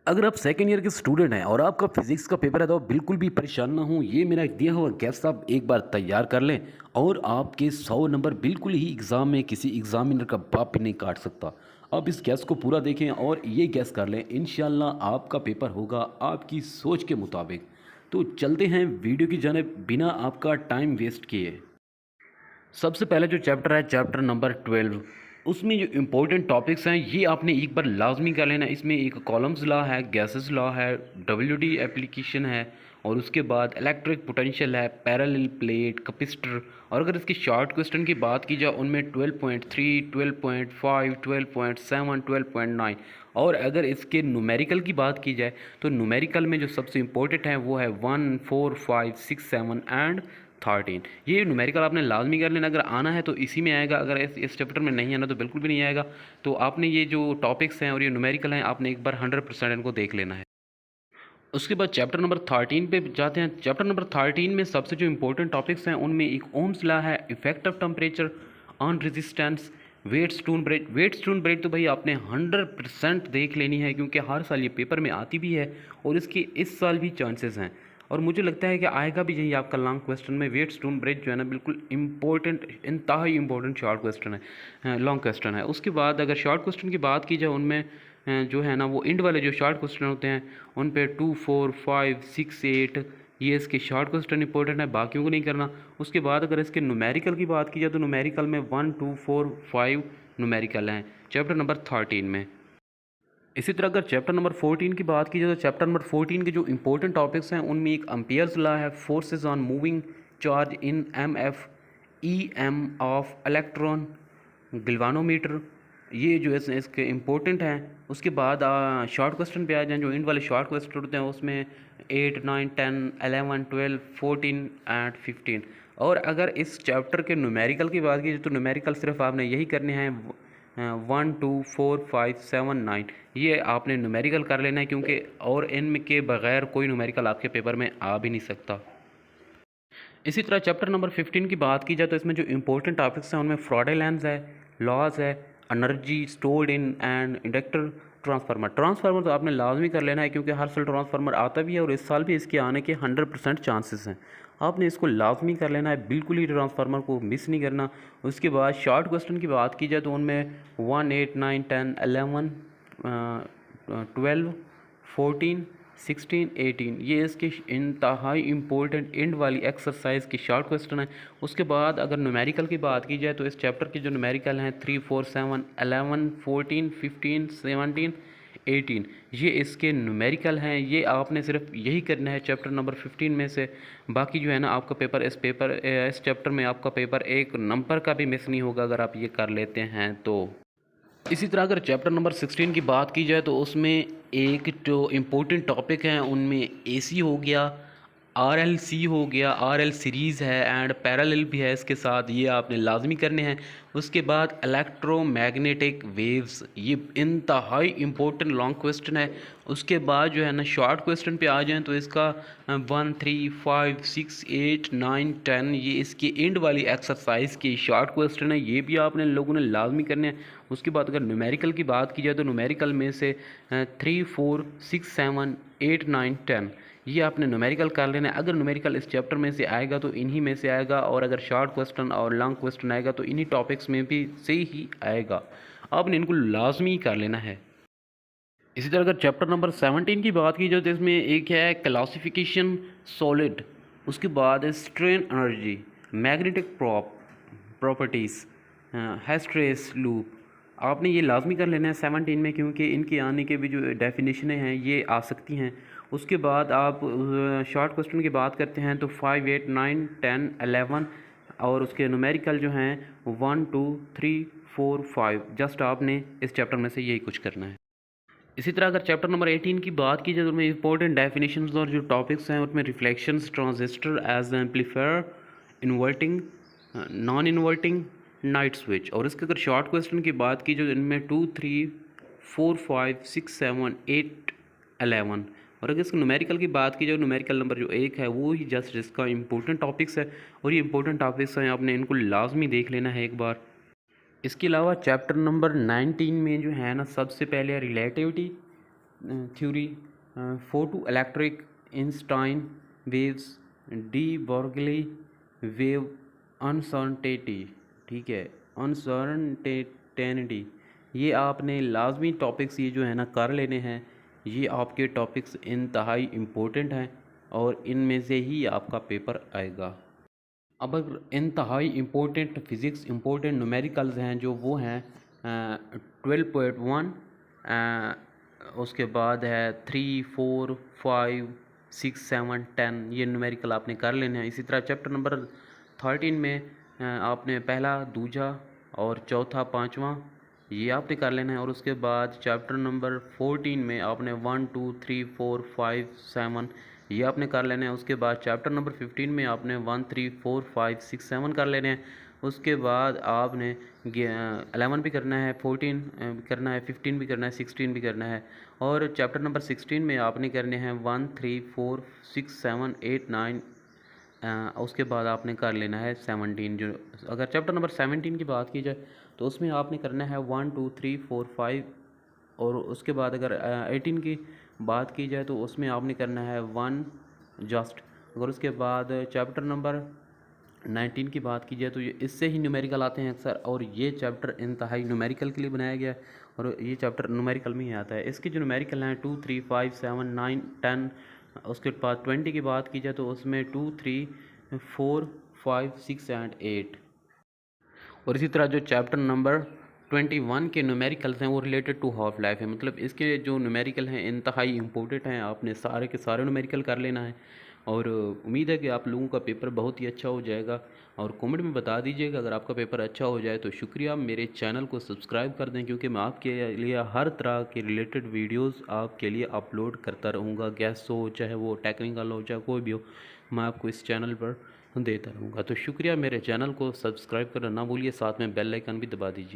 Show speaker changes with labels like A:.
A: अगर आप second year के स्टूडेंट हैं और आपका फिजिक्स का पेपर है तो आप बिल्कुल भी परेशान ना हो। ये मेरा दिया हुआ गैस आप एक बार तैयार कर लें और आपके 100 नंबर बिल्कुल ही एग्ज़ाम में किसी एग्ज़ामिनर का बाप भी नहीं काट सकता। आप इस गैस को पूरा देखें और ये गैस कर लें, इंशाल्लाह आपका पेपर होगा आपकी सोच के मुताबिक। तो चलते हैं वीडियो की जानिब बिना आपका टाइम वेस्ट किए। सबसे पहले जो चैप्टर है चैप्टर नंबर 12, उसमें जो इम्पोर्टेंट टॉपिक्स हैं ये आपने एक बार लाजमी कर लेना। इसमें एक कॉलम्स लॉ है, गैसेस लॉ है, डब्ल्यूडी एप्लीकेशन है और उसके बाद इलेक्ट्रिक पोटेंशियल है, पैरेलल प्लेट, कैपेसिटर। और अगर इसके शॉर्ट क्वेश्चन की बात की जाए उनमें 12.3, 12.5, 12.7, 12.9। और अगर इसके न्यूमेरिकल की बात की जाए तो न्यूमेरिकल में जो सबसे इम्पोर्टेंट है वो है 1, 4, 5, 6, 7 एंड 13। ये न्यूमेरिकल आपने लाजमी कर लेना। अगर आना है तो इसी में आएगा, अगर इस चैप्टर में नहीं आना तो बिल्कुल भी नहीं आएगा। तो आपने ये जो टॉपिक्स हैं और ये न्यूमेरिकल हैं आपने एक बार 100% इनको देख लेना है। उसके बाद चैप्टर नंबर 13 पे जाते हैं। चैप्टर नंबर 13 में सबसे जो इंपॉर्टेंट टॉपिक्स हैं उनमें एक ओम्स लॉ है, effect of temperature on resistance, Wheatstone bridge. Wheatstone bridge तो भाई आपने 100% देख लेनी है क्योंकि हर साल ये पेपर में आती भी है और इसके इस साल भी चांसेस हैं और मुझे लगता है कि आएगा भी यही आपका लॉन्ग क्वेश्चन में। वेटस्टोन ब्रिज जो है ना बिल्कुल इंपॉर्टेंट, इंतहाई इंपॉर्टेंट शॉर्ट क्वेश्चन है, लॉन्ग क्वेश्चन है। उसके बाद अगर शॉर्ट क्वेश्चन की बात की जाए उनमें जो है ना वो इंड वाले जो शॉर्ट क्वेश्चन होते हैं उन पे 2, 4, 5, 6, 8 ये इसके शॉर्ट क्वेश्चन इंपॉर्टेंट है, बाकियों को नहीं करना। उसके बाद अगर इसके न्यूमेरिकल की बात की जाए तो न्यूमेरिकल में 1, 2, 4, 5 न्यूमेरिकल हैं चैप्टर नंबर 13 में। इसी तरह अगर चैप्टर नंबर 14 की बात की जाए तो चैप्टर नंबर 14 के जो इंपॉर्टेंट टॉपिक्स हैं उनमें एक अम्पेयर्स लॉ है, forces on moving charge in M F, E M of electron, galvanometer. ये जो है इसके इम्पोर्टेंट हैं। उसके बाद शॉर्ट क्वेश्चन पे आ जाएँ, जो इंड वाले शॉर्ट क्वेश्चन होते हैं उसमें 8, 9, 10, 11, 12, 14 एंड 15। और अगर इस चैप्टर के न्यूमेरिकल की बात की जाए तो न्यूमेरिकल सिर्फ आपने यही करने हैं 1, 2, 4, 5, 7, 9। ये आपने न्यूमेरिकल कर लेना है क्योंकि और इनमें के बगैर कोई न्यूमेरिकल आपके पेपर में आ भी नहीं सकता। इसी तरह चैप्टर नंबर 15 की बात की जाए तो इसमें जो इंपॉर्टेंट टॉपिक्स हैं उनमें फ्रॉडेलेंस है, लॉज है, energy stored in and inductor, transformer. Transformer तो आपने लाजमी कर लेना है क्योंकि हर साल ट्रांसफार्मर आता भी है और इस साल भी इसके आने के 100% चांसेस हैं। आपने इसको लाजमी कर लेना है, बिल्कुल ही ट्रांसफार्मर को मिस नहीं करना। उसके बाद शॉर्ट क्वेश्चन की बात की जाए तो उनमें 1, 8, 9, 10, 11, 12, 14, 16, 18 ये इसके इंतहाई इम्पोर्टेंट एंड वाली एक्सरसाइज की शॉर्ट क्वेश्चन है। उसके बाद अगर न्यूमेरिकल की बात की जाए तो इस चैप्टर के जो न्यूमेरिकल हैं 3, 4, 7, 11, 14, 15, 17, 18 ये इसके न्यूमेरिकल हैं। ये आपने सिर्फ यही करना है चैप्टर नंबर 15 में से। बाकी जो है ना आपका पेपर इस चैप्टर में आपका पेपर एक नंबर का भी मिस नहीं होगा अगर आप ये कर लेते हैं तो। इसी तरह अगर चैप्टर नंबर 16 की बात की जाए तो उसमें एक जो इम्पोर्टेंट टॉपिक हैं उनमें एसी हो गया, आरएलसी हो गया, आरएल सीरीज़ है एंड पैरेलल भी है इसके साथ, ये आपने लाजमी करने हैं। उसके बाद इलेक्ट्रोमैग्नेटिक वेव्स, ये इंतहाई इम्पोर्टेंट लॉन्ग क्वेश्चन है। उसके बाद जो है ना शॉर्ट क्वेश्चन पे आ जाएं तो इसका 1, 3, 5, 6, 8, 9, 10 ये इसकी एंड वाली एक्सरसाइज की शॉर्ट क्वेश्चन है, ये भी आपने लोगों ने लाजमी करने हैं। उसके बाद अगर न्यूमेरिकल की बात की जाए तो न्यूमेरिकल में से 3, 4, 6, 7, 8, 9, 10 ये आपने न्यूमेरिकल कर लेना है। अगर न्यूमेरिकल इस चैप्टर में से आएगा तो इन्हीं में से आएगा और अगर शॉर्ट क्वेश्चन और लॉन्ग क्वेश्चन आएगा तो इन्हीं टॉपिक्स में भी से ही आएगा। आपने इनको लाजमी कर लेना है। इसी तरह अगर चैप्टर नंबर 17 की बात की जाए तो इसमें एक है क्लासिफिकेशन सॉलिड, उसके बाद है strain energy, magnetic properties, hysteresis loop. आपने ये लाजमी कर लेना है 17 में क्योंकि इनके आने के भी जो डेफिनेशनें हैं ये आ सकती हैं। उसके बाद आप शॉर्ट क्वेश्चन की बात करते हैं तो 5, 8, 9, 10, 11 और उसके न्यूमेरिकल जो हैं 1, 2, 3, 4, 5 जस्ट आपने इस चैप्टर में से यही कुछ करना है। इसी तरह अगर चैप्टर नंबर 18 की बात की जाए तो उसमें इंपॉर्टेंट डेफिनेशंस और जो टॉपिक्स हैं उसमें reflections, transistor as amplifier, inverting, non inverting, night switch. और इसके अगर शॉर्ट क्वेश्चन की बात की जाए इनमें 2, 3, 4, 5, 6, 7, 8, 11। और अगर इसके न्यूमेरिकल की बात की जाए न्यूमेरिकल नंबर जो 1 है वो ही जस्ट इसका इंपॉर्टेंट टॉपिक्स है और ये इंपॉर्टेंट टॉपिक्स हैं आपने इनको लाजमी देख लेना है एक बार। इसके अलावा चैप्टर नंबर 19 में जो है ना सबसे पहले है relativity,
B: theory, photo electric, Einstein waves, de Broglie wave, uncertainty, ठीक है, अनसर्टेनिटी। ये आपने लाजमी टॉपिक्स ये जो है ना कर लेने हैं। ये आपके टॉपिक्स इंतहाई इम्पोर्टेंट हैं और इनमें से ही आपका पेपर आएगा। अब अगर इंतहाई इम्पोर्टेंट फ़िज़िक्स इम्पोर्टेंट न्यूमेरिकल्स हैं जो वो हैं 12.1, उसके बाद है 3, 4, 5, 6, 7, 10, ये न्यूमेरिकल आपने कर लेने हैं। इसी तरह चैप्टर नंबर 13 में आपने पहला, दूजा और चौथा, पाँचवा ये आपने कर लेना है। और उसके बाद चैप्टर नंबर 14 में आपने 1, 2, 3, 4, 5, 7 ये आपने कर लेने हैं। उसके बाद चैप्टर नंबर 15 में आपने 1, 3, 4, 5, 6, 7 कर लेने हैं। उसके बाद आपने 11 भी करना है, 14 भी करना है, 15 भी करना है, 16 भी करना है। और चैप्टर नंबर 16 में आपने करने हैं 1, 3, 4, 6, 7, 8, 9। उसके बाद आपने कर लेना है 17। जो अगर चैप्टर नंबर 17 की बात की जाए तो उसमें आपने करना है 1, 2, 3, 4, 5। और उसके बाद अगर 18 की बात की जाए तो उसमें आपने करना है 1 जस्ट। अगर उसके बाद चैप्टर नंबर 19 की बात की जाए तो ये इससे ही न्यूमेरिकल आते हैं अक्सर, और ये चैप्टर इंतहाई न्यूमेरिकल के लिए बनाया गया है और ये चैप्टर न्यूमेरिकल में ही आता है। इसके जो न्यूमेरिकल हैं 2, 3, 5, 7, 9, 10। उसके बाद 20 की बात की जाए तो उसमें 2, 3, 4, 5, 6 एंड 8। और इसी तरह जो चैप्टर नंबर 21 के न्यूमेरिकल्स हैं वो रिलेटेड टू हाफ लाइफ है, मतलब इसके जो न्यूमेरिकल हैं इंतहाई इम्पोर्टेंट हैं। आपने सारे के सारे न्यूमेरिकल कर लेना है और उम्मीद है कि आप लोगों का पेपर बहुत ही अच्छा हो जाएगा। और कमेंट में बता दीजिएगा अगर आपका पेपर अच्छा हो जाए तो। शुक्रिया, मेरे चैनल को सब्सक्राइब कर दें क्योंकि मैं आपके लिए हर तरह के रिलेटेड वीडियोस आपके लिए अपलोड करता रहूँगा। गैस हो चाहे वो टेक्निकल हो चाहे कोई भी हो, मैं आपको इस चैनल पर देता रहूँगा। तो शुक्रिया, मेरे चैनल को सब्सक्राइब करना ना भूलिए, साथ में बेल आइकन भी दबा दीजिए।